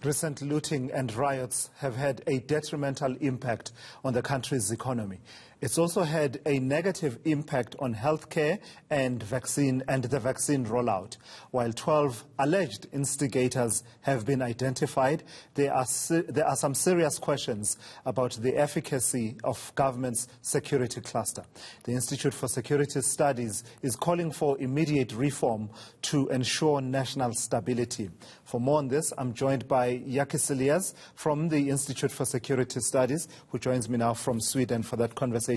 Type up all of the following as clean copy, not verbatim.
Recent looting and riots have had a detrimental impact on the country's economy. It's also had a negative impact on healthcare and the vaccine rollout. While 12 alleged instigators have been identified, there are some serious questions about the efficacy of government's security cluster. The Institute for Security Studies is calling for immediate reform to ensure national stability. For more on this, I'm joined by Jakkie Culliers from the Institute for Security Studies, who joins me now from Sweden for that conversation.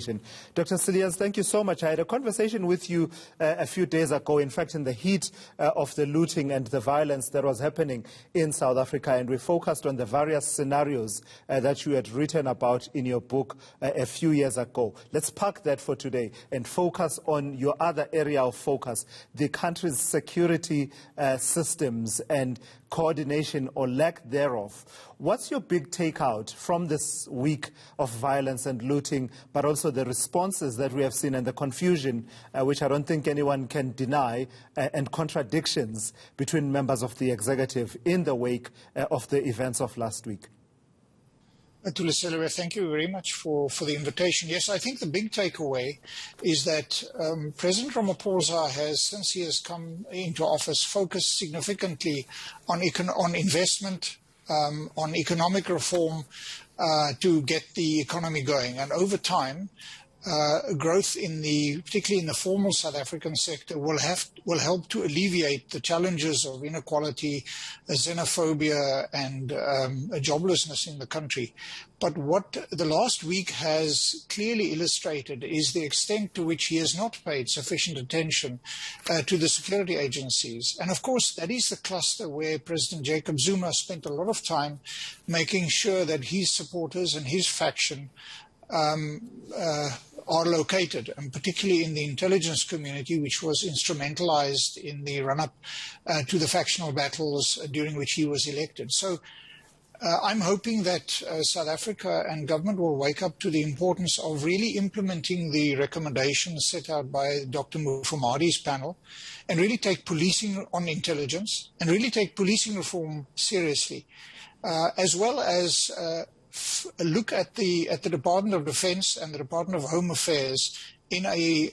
Dr. Culliers, thank you so much. I had a conversation with you a few days ago, in fact, in the heat of the looting and the violence that was happening in South Africa, and we focused on the various scenarios that you had written about in your book a few years ago. Let's park that for today and focus on your other area of focus, the country's security systems and coordination or lack thereof. What's your big takeout from this week of violence and looting, but also the responses that we have seen and the confusion, which I don't think anyone can deny, and contradictions between members of the executive in the wake of the events of last week? Thulasizwe, thank you very much for the invitation. Yes, I think the big takeaway is that President Ramaphosa has, since he has come into office, focused significantly on investment, on economic reform to get the economy going. And over time, growth particularly in the formal South African sector will help to alleviate the challenges of inequality, xenophobia and joblessness in the country. But what the last week has clearly illustrated is the extent to which he has not paid sufficient attention to the security agencies. And of course, that is the cluster where President Jacob Zuma spent a lot of time making sure that his supporters and his faction are located, and particularly in the intelligence community, which was instrumentalized in the run-up to the factional battles during which he was elected. So I'm hoping that South Africa and government will wake up to the importance of really implementing the recommendations set out by Dr. Mufamadi's panel, and really take policing on intelligence, and really take policing reform seriously, as well as look at the Department of Defense and the Department of Home Affairs in a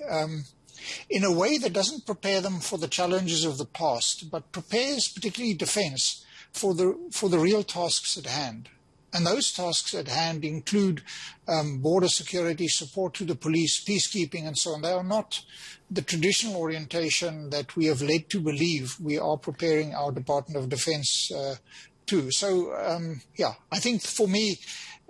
way that doesn't prepare them for the challenges of the past, but prepares particularly defense for the real tasks at hand. And those tasks at hand include border security, support to the police, peacekeeping, and so on. They are not the traditional orientation that we have led to believe we are preparing our Department of Defense too. So, I think for me,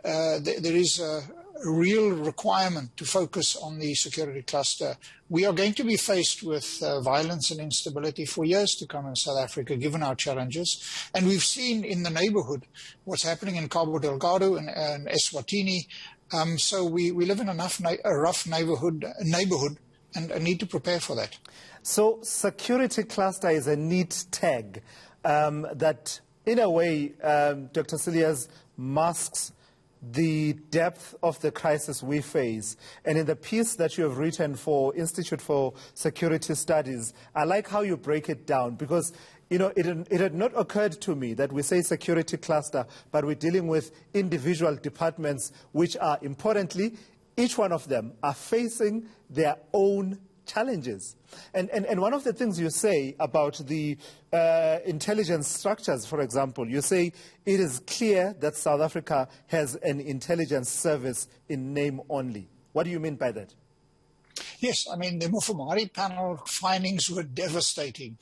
there is a real requirement to focus on the security cluster. We are going to be faced with violence and instability for years to come in South Africa, given our challenges. And we've seen in the neighborhood what's happening in Cabo Delgado and Eswatini. So we live in a rough neighborhood and need to prepare for that. So security cluster is a neat tag that, in a way, Dr. Culliers, masks the depth of the crisis we face. And in the piece that you have written for Institute for Security Studies, I like how you break it down, because it had not occurred to me that we say security cluster, but we're dealing with individual departments which are, importantly, each one of them are facing their own challenges. And one of the things you say about the intelligence structures, for example, you say it is clear that South Africa has an intelligence service in name only. What do you mean by that? Yes, I mean, the Mufamadi panel findings were devastating.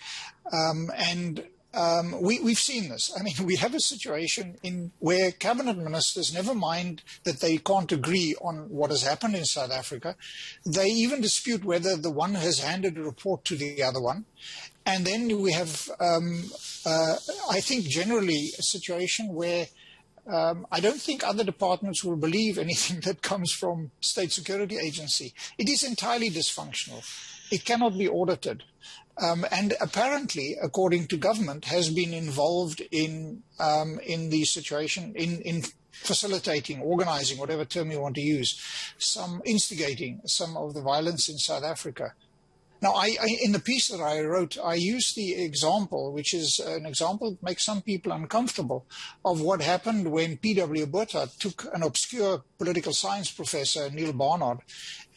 We've seen this. I mean, we have a situation where cabinet ministers, never mind that they can't agree on what has happened in South Africa, they even dispute whether the one has handed a report to the other one. And then we have, I think, generally a situation where I don't think other departments will believe anything that comes from State Security Agency. It is entirely dysfunctional. It cannot be audited. And apparently, according to government, has been involved in the situation, in facilitating, organizing, whatever term you want to use, instigating some of the violence in South Africa. Now, in the piece that I wrote, I used the example, which is an example that makes some people uncomfortable, of what happened when P.W. Botha took an obscure political science professor, Neil Barnard,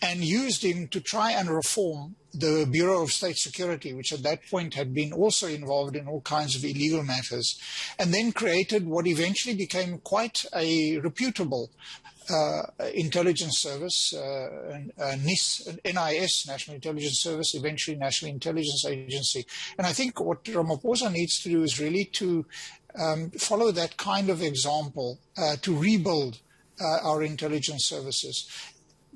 and used him to try and reform the Bureau of State Security, which at that point had been also involved in all kinds of illegal matters, and then created what eventually became quite a reputable intelligence service, NIS, National Intelligence Service, eventually National Intelligence Agency. And I think what Ramaphosa needs to do is really to follow that kind of example to rebuild our intelligence services.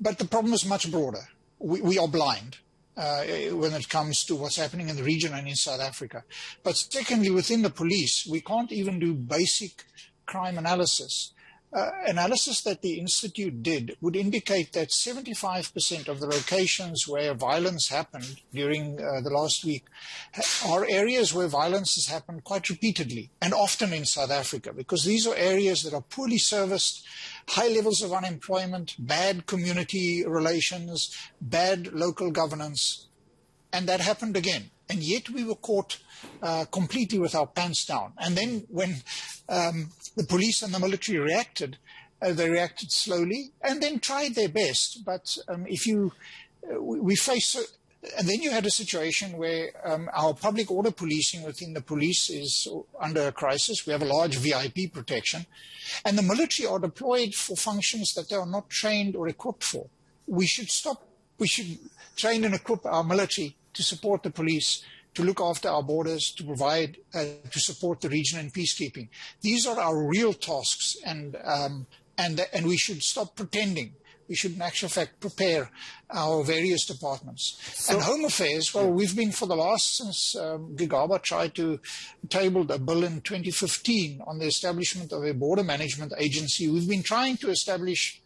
But the problem is much broader. We are blind when it comes to what's happening in the region and in South Africa. But secondly, within the police, we can't even do basic crime analysis. Analysis that the Institute did would indicate that 75% of the locations where violence happened during the last week are areas where violence has happened quite repeatedly and often in South Africa, because these are areas that are poorly serviced, high levels of unemployment, bad community relations, bad local governance, and that happened again. And yet we were caught completely with our pants down. And then when the police and the military reacted, they reacted slowly and then tried their best. But we face, and then you had a situation where our public order policing within the police is under a crisis. We have a large VIP protection, and the military are deployed for functions that they are not trained or equipped for. We should stop. We should train and equip our military to support the police, to look after our borders, to provide, to support the region in peacekeeping. These are our real tasks, and we should stop pretending. We should, in actual fact, prepare our various departments. And Home Affairs, well, we've been for the last, since Gigaba tried to table a bill in 2015 on the establishment of a border management agency, we've been trying to establish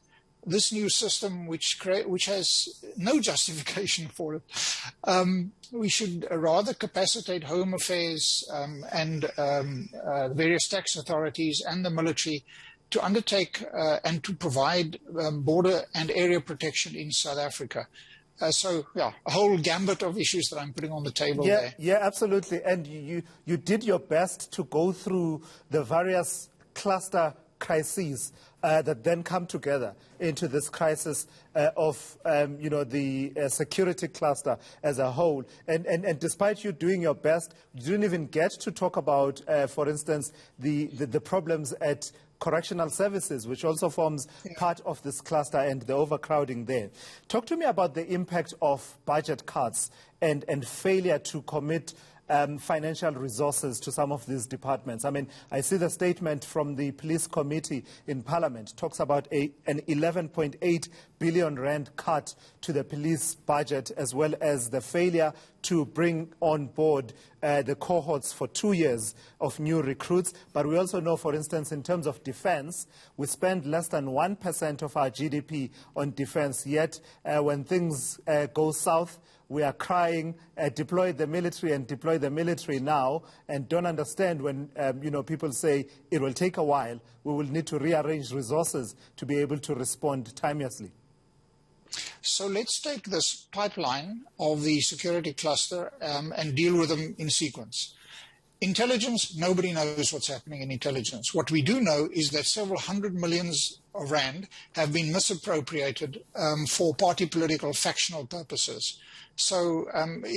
this new system, which has no justification for it. We should rather capacitate Home Affairs and various tax authorities and the military to undertake and to provide border and area protection in South Africa. So, yeah, a whole gambit of issues that I'm putting on the table there. Yeah, absolutely. And you did your best to go through the various cluster crises that then come together into this crisis of the security cluster as a whole. And despite you doing your best, you didn't even get to talk about, for instance, the problems at correctional services, which also forms part of this cluster, and the overcrowding there. Talk to me about the impact of budget cuts and failure to commit financial resources to some of these departments. I mean, I see the statement from the police committee in Parliament talks about an 11.8 billion rand cut to the police budget, as well as the failure to bring on board the cohorts for 2 years of new recruits. But we also know, for instance, in terms of defense, we spend less than 1% of our GDP on defense, yet when things go south, we are crying, deploy the military now, and don't understand when people say it will take a while. We will need to rearrange resources to be able to respond timeously. So let's take this pipeline of the security cluster and deal with them in sequence. Intelligence, nobody knows what's happening in intelligence. What we do know is that several hundred millions of rand have been misappropriated for party political factional purposes. So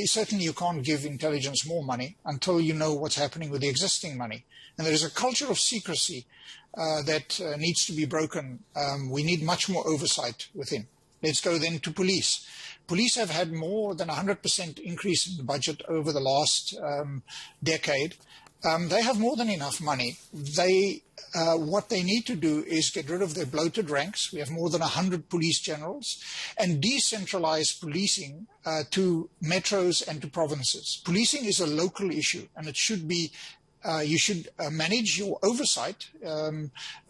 certainly you can't give intelligence more money until you know what's happening with the existing money. And there is a culture of secrecy that needs to be broken. We need much more oversight within. Let's go then to police. Police have had more than 100% increase in the budget over the last decade. They have more than enough money. What they need to do is get rid of their bloated ranks. We have more than 100 police generals, and decentralize policing to metros and to provinces. Policing is a local issue, and it should be you should manage your oversight,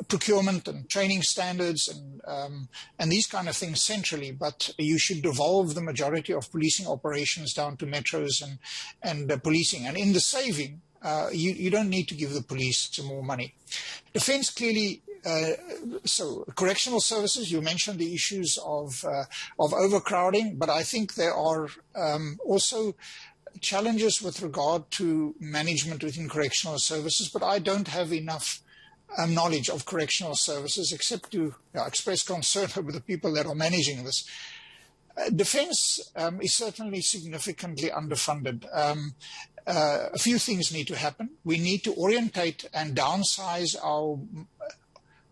procurement and training standards and these kind of things centrally, but you should devolve the majority of policing operations down to metros and policing. And in the saving, you don't need to give the police some more money. Defense clearly So correctional services, you mentioned the issues of overcrowding, but I think there are also challenges with regard to management within correctional services, but I don't have enough knowledge of correctional services except to express concern over the people that are managing this. Defense is certainly significantly underfunded. A few things need to happen. We need to orientate and downsize our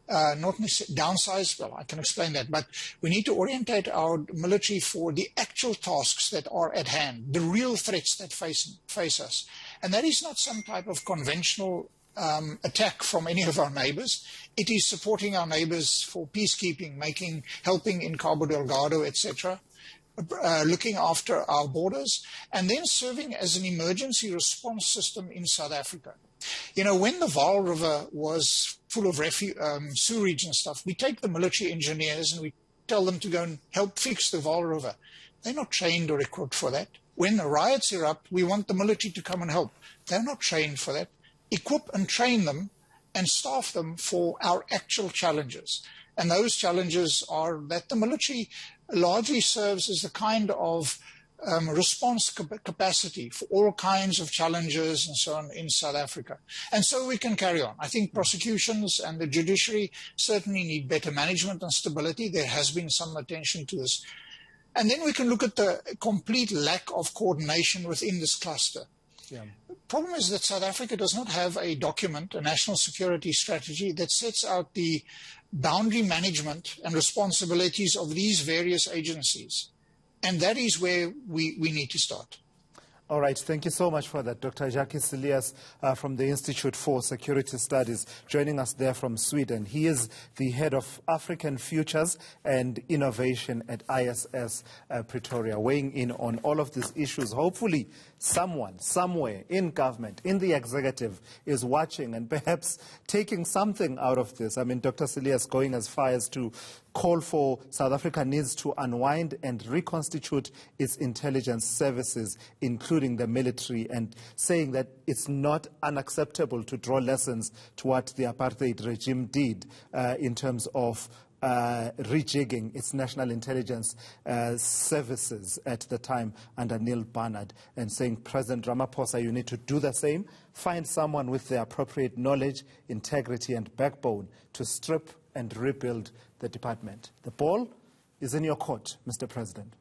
not necessarily downsize, well, I can explain that, but we need to orientate our military for the actual tasks that are at hand, the real threats that face us. And that is not some type of conventional attack from any of our neighbors. It is supporting our neighbors for peacekeeping, helping in Cabo Delgado, etc., looking after our borders, and then serving as an emergency response system in South Africa. You know, when the Vaal River was full of sewage and stuff, we take the military engineers and we tell them to go and help fix the Vaal River. They're not trained or equipped for that. When the riots erupt, we want the military to come and help. They're not trained for that. Equip and train them and staff them for our actual challenges. And those challenges are that the military largely serves as the kind of response capacity for all kinds of challenges and so on in South Africa. And so we can carry on. I think prosecutions and the judiciary certainly need better management and stability. There has been some attention to this. And then we can look at the complete lack of coordination within this cluster. Yeah. The problem is that South Africa does not have a document, a national security strategy that sets out the boundary management and responsibilities of these various agencies. And that is where we need to start. All right. Thank you so much for that. Dr. Jakkie Culliers from the Institute for Security Studies, joining us there from Sweden. He is the head of African Futures and Innovation at ISS Pretoria, weighing in on all of these issues. Hopefully someone, somewhere in government, in the executive, is watching and perhaps taking something out of this. I mean, Dr. Culliers going as far as to call for South Africa needs to unwind and reconstitute its intelligence services, including the military, and saying that it's not unacceptable to draw lessons to what the apartheid regime did in terms of rejigging its national intelligence services at the time under Neil Barnard, and saying, President Ramaphosa, you need to do the same. Find someone with the appropriate knowledge, integrity and backbone to strip and rebuild the department. The ball is in your court, Mr. President.